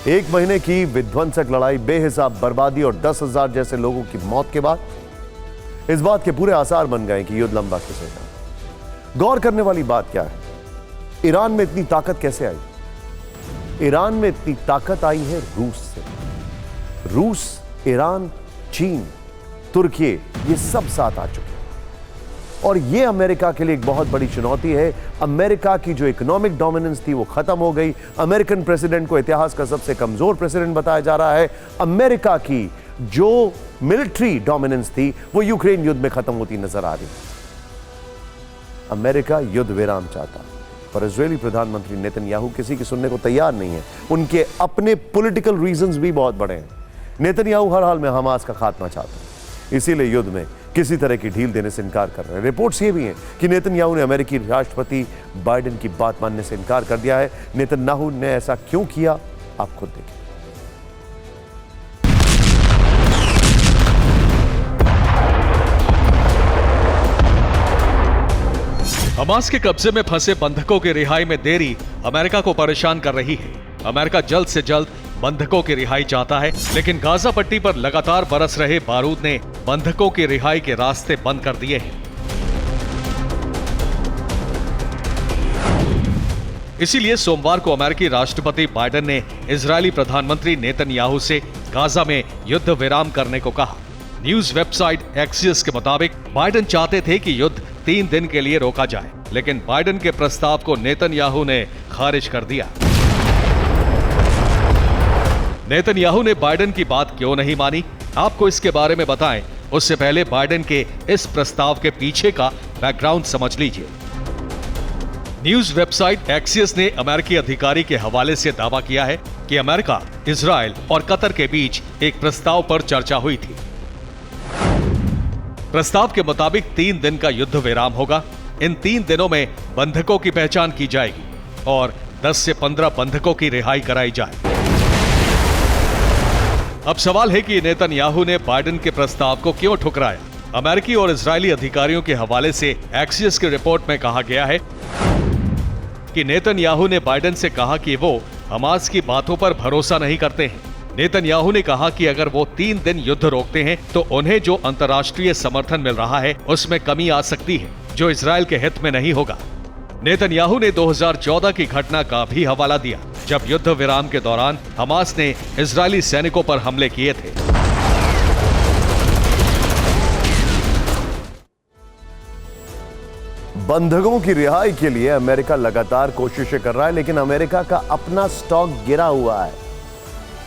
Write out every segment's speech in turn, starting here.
एक महीने की विध्वंसक लड़ाई, बेहिसाब बर्बादी और 10,000 जैसे लोगों की मौत के बाद इस बात के पूरे आसार बन गए कि युद्ध लंबा खिंचेगा। गौर करने वाली बात क्या है, ईरान में इतनी ताकत कैसे आई? ईरान में इतनी ताकत आई है रूस से। रूस, ईरान, चीन, तुर्की, ये सब साथ आ चुके हैं और ये अमेरिका के लिए एक बहुत बड़ी चुनौती है। अमेरिका की जो इकोनॉमिक डोमिनेंस थी वो खत्म हो गई। अमेरिकन प्रेसिडेंट को इतिहास का सबसे कमजोर प्रेसिडेंट बताया जा रहा है। अमेरिका की जो मिलिट्री डोमिनेंस थी वो यूक्रेन युद्ध में खत्म होती नजर आ रही। अमेरिका युद्ध विराम चाहता, पर इजरायली प्रधानमंत्री नेतन्याहू किसी की सुनने को तैयार नहीं है। उनके अपने पॉलिटिकल रीजंस भी बहुत बड़े हैं। नेतन्याहू हर हाल में हमास का खात्मा चाहते हैं, इसीलिए युद्ध में किसी तरह की ढील देने से इनकार कर रहे हैं। रिपोर्ट्स ये भी हैं कि नेतन्याहू ने अमेरिकी राष्ट्रपति बाइडेन की बात मानने से इनकार कर दिया है। नेतन्याहू ने ऐसा क्यों किया, आप खुद देखिए। हमास के कब्जे में फंसे बंधकों की रिहाई में देरी अमेरिका को परेशान कर रही है। अमेरिका जल्द से जल्द बंधकों की रिहाई चाहता है, लेकिन गाजा पट्टी पर लगातार बरस रहे बारूद ने बंधकों की रिहाई के रास्ते बंद कर दिए हैं। इसीलिए सोमवार को अमेरिकी राष्ट्रपति बाइडेन ने इजरायली प्रधानमंत्री नेतन्याहू से गाजा में युद्ध विराम करने को कहा। न्यूज वेबसाइट एक्सियस के मुताबिक बाइडेन चाहते थे कि युद्ध 3 दिन के लिए रोका जाए, लेकिन बाइडेन के प्रस्ताव को नेतन्याहू ने खारिज कर दिया। नेतन्याहू ने बाइडेन की बात क्यों नहीं मानी, आपको इसके बारे में बताएं, उससे पहले बाइडेन के इस प्रस्ताव के पीछे का बैकग्राउंड समझ लीजिए। न्यूज वेबसाइट एक्सियस ने अमेरिकी अधिकारी के हवाले से दावा किया है कि अमेरिका, इजरायल और कतर के बीच एक प्रस्ताव पर चर्चा हुई थी। प्रस्ताव के मुताबिक 3 दिन का युद्ध विराम होगा। इन 3 दिनों में बंधकों की पहचान की जाएगी और 10 से 15 बंधकों की रिहाई कराई जाएगी। अब सवाल है कि नेतन्याहू ने बाइडेन के प्रस्ताव को क्यों ठुकराया। अमेरिकी और इजरायली अधिकारियों के हवाले से एक्सियस की रिपोर्ट में कहा गया है कि नेतन्याहू ने बाइडेन से कहा कि वो हमास की बातों पर भरोसा नहीं करते हैं। नेतन्याहू ने कहा कि अगर वो 3 दिन युद्ध रोकते हैं तो उन्हें जो अंतर्राष्ट्रीय समर्थन मिल रहा है उसमें कमी आ सकती है, जो इजरायल के हित में नहीं होगा। नेतन्याहू ने 2014 की घटना का भी हवाला दिया, जब युद्ध विराम के दौरान हमास ने इजरायली सैनिकों पर हमले किए थे। बंधकों की रिहाई के लिए अमेरिका लगातार कोशिशें कर रहा है, लेकिन अमेरिका का अपना स्टॉक गिरा हुआ है।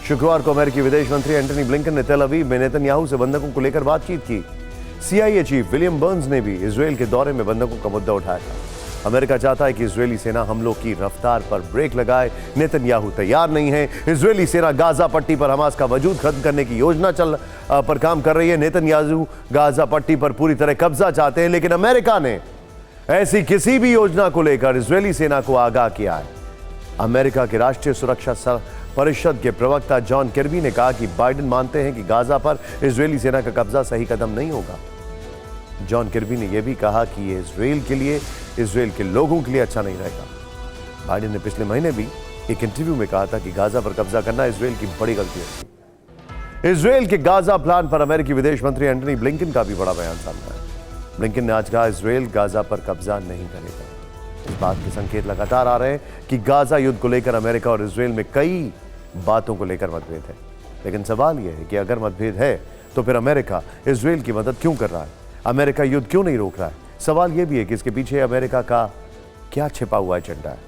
शुक्रवार को अमेरिकी विदेश मंत्री एंटनी ब्लिंकन ने तेल अवीव में नेतन्याहू से बंधकों को लेकर बातचीत की। CIA चीफ विलियम बर्न्स ने भी इजरायल के दौरे में बंधकों का मुद्दा उठाया था। अमेरिका चाहता है कि इजरायली सेना हमलों की रफ्तार पर ब्रेक लगाए। नेतन्याहू तैयार नहीं है। इजरायली सेना गाजा पट्टी पर हमास का वजूद खत्म करने की योजना पर काम कर रही है। नेतन्याहू गाजा पट्टी पर पूरी तरह कब्जा चाहते हैं, लेकिन अमेरिका ने ऐसी किसी भी योजना को लेकर इजरायली सेना को आगाह किया है। अमेरिका के राष्ट्रीय सुरक्षा परिषद के प्रवक्ता जॉन किर्बी ने कहा कि बाइडेन मानते हैं कि गाजा पर इजरायली सेना का कब्जा सही कदम नहीं होगा। जॉन किर्बी ने यह भी कहा कि यह इजरायल के लिए, इजरायल के लोगों के लिए अच्छा नहीं रहेगा। बाइडेन ने पिछले महीने भी एक इंटरव्यू में कहा था कि गाजा पर कब्जा करना इजरायल की बड़ी गलती है। इजरायल के गाजा प्लान पर अमेरिकी विदेश मंत्री एंटनी ब्लिंकन का भी बड़ा बयान सामने आया। ब्लिंकन ने आज कहा, इजरायल गाजा पर कब्जा नहीं करेगा। इस बात के संकेत लगातार आ रहे हैं कि गाजा युद्ध को लेकर अमेरिका और इजरायल में कई बातों को लेकर मतभेद है, लेकिन सवाल यह है कि अगर मतभेद है तो फिर अमेरिका इजरायल की मदद क्यों कर रहा है? अमेरिका युद्ध क्यों नहीं रोक रहा है? सवाल यह भी है कि इसके पीछे अमेरिका का क्या छिपा हुआ एजेंडा है।